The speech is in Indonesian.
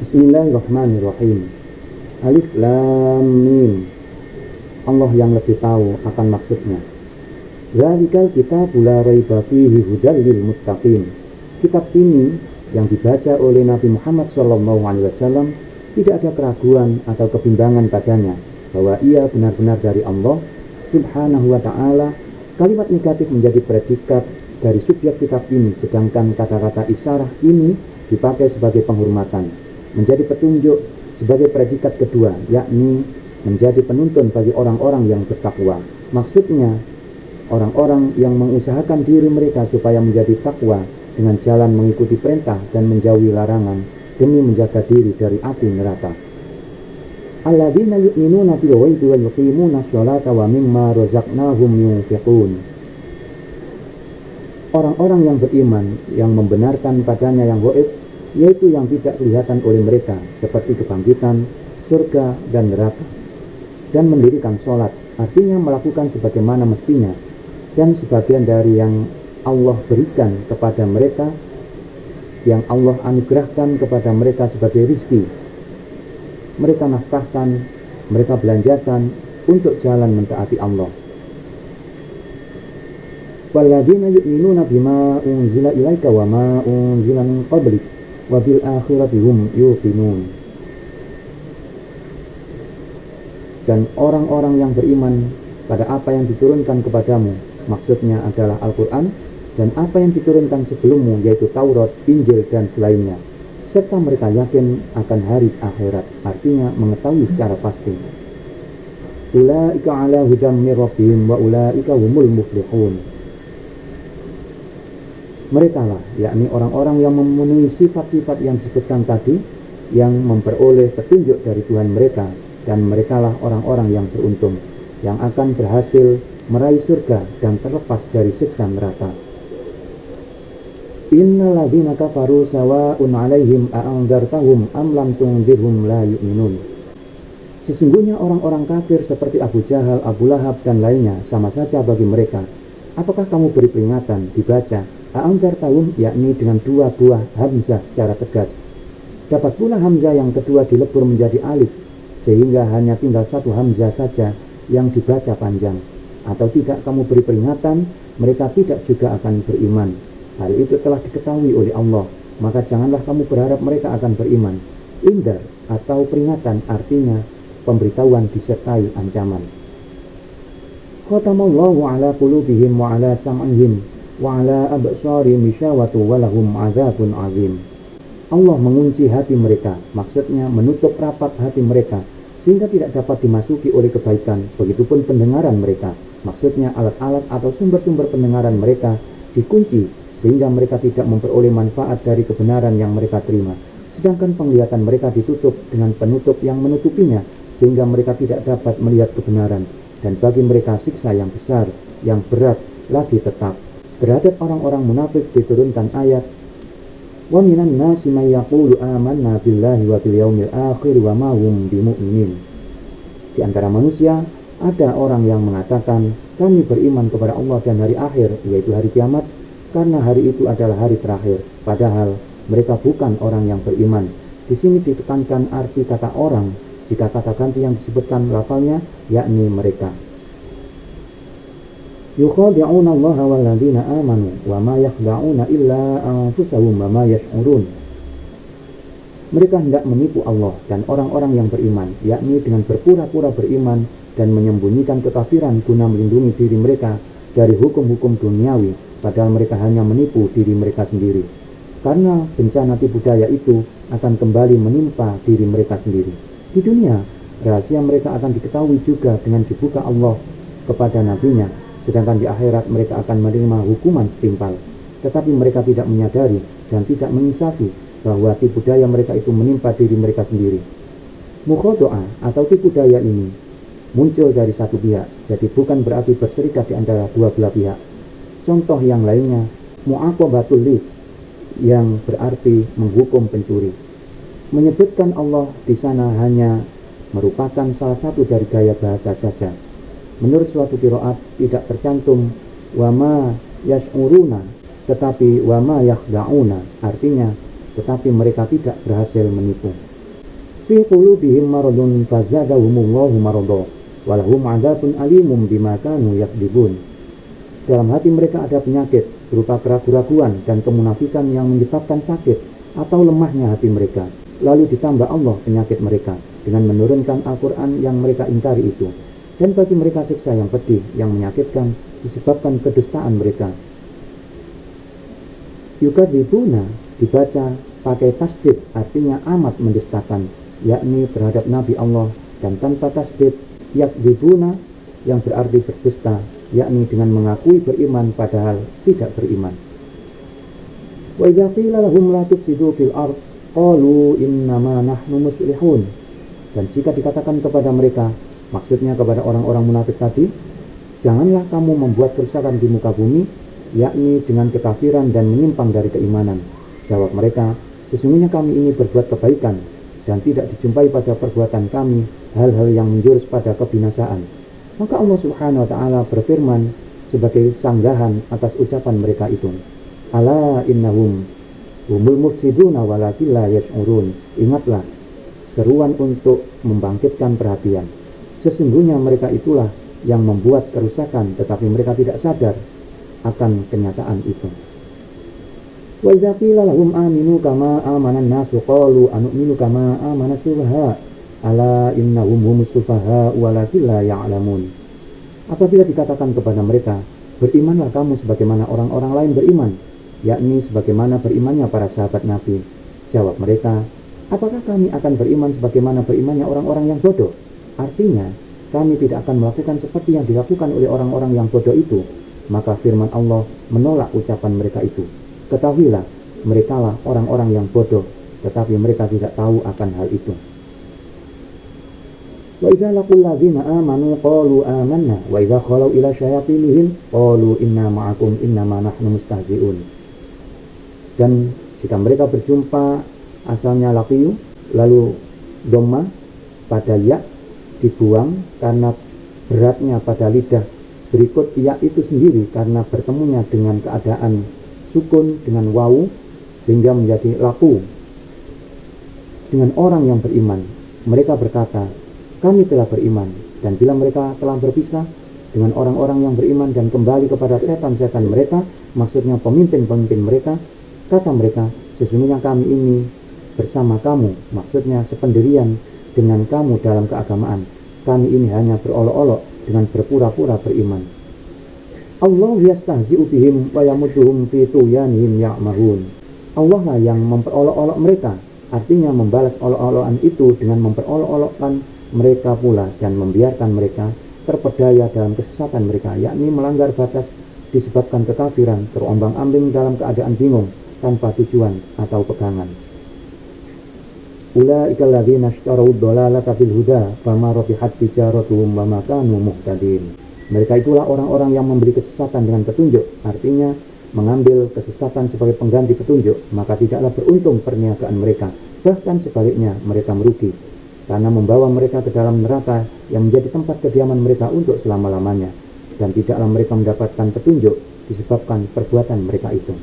Bismillahirrahmanirrahim. Alif Lam Mim. Allah yang lebih tahu akan maksudnya. Dzalikal kitabu la raiba fihi hudal lil muttaqin. Kitab ini yang dibaca oleh Nabi Muhammad SAW tidak ada keraguan atau kebimbangan padanya bahwa ia benar-benar dari Allah Subhanahu wa ta'ala. Kalimat negatif menjadi predikat dari subjek kitab ini, sedangkan kata-kata isyarah ini dipakai sebagai penghormatan, menjadi petunjuk sebagai predikat kedua, yakni menjadi penuntun bagi orang-orang yang bertakwa. Maksudnya orang-orang yang mengusahakan diri mereka supaya menjadi takwa dengan jalan mengikuti perintah dan menjauhi larangan demi menjaga diri dari api neraka. Alladzina yu'minuna bil ghaibi wa yuqimuna sholata wa mimma razaqnahum yunfiqun. Orang-orang yang beriman yang membenarkan padanya yang gaib, yaitu yang tidak kelihatan oleh mereka, seperti kebangkitan, surga dan neraka, dan mendirikan sholat, artinya melakukan sebagaimana mestinya, dan sebagian dari yang Allah berikan kepada mereka, yang Allah anugerahkan kepada mereka sebagai rizki, mereka nafkahkan, mereka belanjakan untuk jalan mentaati Allah. Walladzina yu'minuna bima unzila ilaika wa ma unzila min qablik wa bil akhirati hum yuqinun. Dan orang-orang yang beriman pada apa yang diturunkan kepadamu, maksudnya adalah Al-Quran, dan apa yang diturunkan sebelummu, yaitu Taurat, Injil, dan selainnya, serta mereka yakin akan hari akhirat, artinya mengetahui secara pasti. Ulaika ala hudam mir rabbihim wa ulaika humul muflihun. Mereka lah, yakni orang-orang yang memenuhi sifat-sifat yang disebutkan tadi, yang memperoleh petunjuk dari Tuhan mereka, dan merekalah orang-orang yang beruntung, yang akan berhasil meraih surga dan terlepas dari siksa neraka. Innal ladzina kafaru sawa'un 'alaihim a'andzartahum am lam tunzirhum la yu'minun. Sesungguhnya orang-orang kafir seperti Abu Jahal, Abu Lahab, dan lainnya sama saja bagi mereka. Apakah kamu beri peringatan? Dibaca a'andzartahum, yakni dengan dua buah hamzah secara tegas. Dapat pula hamzah yang kedua dilebur menjadi alif, sehingga hanya tinggal satu hamzah saja yang dibaca panjang. Atau tidak kamu beri peringatan, mereka tidak juga akan beriman. Hal itu telah diketahui oleh Allah, maka janganlah kamu berharap mereka akan beriman. Indar atau peringatan artinya pemberitahuan disertai ancaman. Khatamallahu ala qulubihim wa ala sam'ihim wa ala absarihim gishawatu wa lahum adzabun azim. Allah mengunci hati mereka, maksudnya menutup rapat hati mereka sehingga tidak dapat dimasuki oleh kebaikan. Begitupun pendengaran mereka, maksudnya alat-alat atau sumber-sumber pendengaran mereka dikunci sehingga mereka tidak memperoleh manfaat dari kebenaran yang mereka terima. Sedangkan penglihatan mereka ditutup dengan penutup yang menutupinya sehingga mereka tidak dapat melihat kebenaran. Dan bagi mereka siksa yang besar, yang berat lagi tetap. Terhadap orang-orang munafik diturunkan ayat wa minan nasi may yaqulu amanna billahi wa bil yaumil akhir wa ma hum bimu'minin. Di antara manusia ada orang yang mengatakan kami beriman kepada Allah dan hari akhir, yaitu hari kiamat, karena hari itu adalah hari terakhir, padahal mereka bukan orang yang beriman. Di sini ditekankan arti kata orang jika kata ganti yang disebutkan lafalnya, yakni mereka. Yukhadi'una Allah wal ladzina amanu wa ma yakhda'una illa anfusahum wa ma yash'urun. Mereka hendak menipu Allah dan orang-orang yang beriman, yakni dengan berpura-pura beriman dan menyembunyikan kekafiran guna melindungi diri mereka dari hukum-hukum duniawi, padahal mereka hanya menipu diri mereka sendiri. Karena bencana tipu daya itu akan kembali menimpa diri mereka sendiri. Di dunia, rahasia mereka akan diketahui juga dengan dibuka Allah kepada nabinya, sedangkan di akhirat mereka akan menerima hukuman setimpal. Tetapi mereka tidak menyadari dan tidak menginsafi bahwa tipu daya mereka itu menimpa diri mereka sendiri. Mukhodo'ah atau tipu daya ini muncul dari satu pihak, jadi bukan berarti berserikat di antara dua belah pihak. Contoh yang lainnya, mu'aqabatul lis, yang berarti menghukum pencuri. Menyebutkan Allah di sana hanya merupakan salah satu dari gaya bahasa saja. Menurut suatu qiraat tidak tercantum wama yash'uruna, tetapi wama yakhda'una, artinya tetapi mereka tidak berhasil menipu. fi qulubihim maradun fazadahumullahu marada walahum adzabun alimum bima kanu yakdzibun. Dalam hati mereka ada penyakit berupa keraguan dan kemunafikan yang menyebabkan sakit atau lemahnya hati mereka. Lalu ditambah Allah penyakit mereka dengan menurunkan Al-Quran yang mereka ingkari itu. Dan bagi mereka siksa yang pedih, yang menyakitkan disebabkan kedustaan mereka. Yukadzibuna dibaca pakai tasdid, artinya amat mendustakan, yakni terhadap Nabi Allah, dan tanpa tasdid yakdzibuna yang berarti berdusta, yakni dengan mengakui beriman padahal tidak beriman. Wa idza qila lahum la tufsidu fil ard qalu innama nahnu muslihun. Dan jika dikatakan kepada mereka, maksudnya kepada orang-orang munafik tadi, janganlah kamu membuat kerusakan di muka bumi, yakni dengan kekafiran dan menyimpang dari keimanan. Jawab mereka, sesungguhnya kami ini berbuat kebaikan dan tidak dijumpai pada perbuatan kami hal-hal yang menjurus pada kebinasaan. Maka Allah Subhanahu wa ta'ala berfirman sebagai sanggahan atas ucapan mereka itu. Ala innahum humul mufsiduna walakin la yash'urun. Ingatlah, seruan untuk membangkitkan perhatian. Sesungguhnya mereka itulah yang membuat kerusakan, tetapi mereka tidak sadar akan kenyataan itu. Wa idza qila lahum aminu kama amanan nasu qalu anu'minu kama amanas sufaha ala innahum humus sufaha walakin la ya'lamun. Apabila dikatakan kepada mereka, berimanlah kamu sebagaimana orang-orang lain beriman, yakni sebagaimana berimannya para sahabat Nabi. Jawab mereka, apakah kami akan beriman sebagaimana berimannya orang-orang yang bodoh? Artinya, kami tidak akan melakukan seperti yang dilakukan oleh orang-orang yang bodoh itu. Maka firman Allah menolak ucapan mereka itu. Ketahuilah, merekalah orang-orang yang bodoh, tetapi mereka tidak tahu akan hal itu. Wa idza laqul ladzina amanu qalu amanna wa idza khalau ila syayatinihim qalu inna ma'akum innama nahnu mustahzi'un. Dan jika mereka berjumpa, asalnya laqiyu, lalu dhamma pada ya dibuang karena beratnya pada lidah, berikut ya itu sendiri karena bertemunya dengan keadaan sukun dengan wawu sehingga menjadi laku. Dengan orang yang beriman, mereka berkata, kami telah beriman. Dan bila mereka telah berpisah dengan orang-orang yang beriman dan kembali kepada setan-setan mereka, maksudnya pemimpin-pemimpin mereka, kata mereka, sesungguhnya kami ini bersama kamu, maksudnya sependirian dengan kamu dalam keagamaan. Kami ini hanya berolok-olok dengan berpura-pura beriman. Allah yastahzi'u bihim wa yamudduhum fi tuyanihim ya'mahun. Allah lah yang memperolok-olok mereka, artinya membalas olok-olokan itu dengan memperolok-olokkan mereka pula dan membiarkan mereka terpedaya dalam kesesatan mereka, yakni melanggar batas disebabkan kekafiran, terombang-ambing dalam keadaan bingung tanpa tujuan atau pegangan. Ulaika alladzina ishtarau ad-dalalata bil huda fama rabihat tijaratuhum wa ma kanu muhtadin. Mereka itulah orang-orang yang membeli kesesatan dengan petunjuk, artinya mengambil kesesatan sebagai pengganti petunjuk, maka tidaklah beruntung perniagaan mereka, bahkan sebaliknya mereka merugi, karena membawa mereka ke dalam neraka yang menjadi tempat kediaman mereka untuk selama-lamanya, dan tidaklah mereka mendapatkan petunjuk disebabkan perbuatan mereka itu.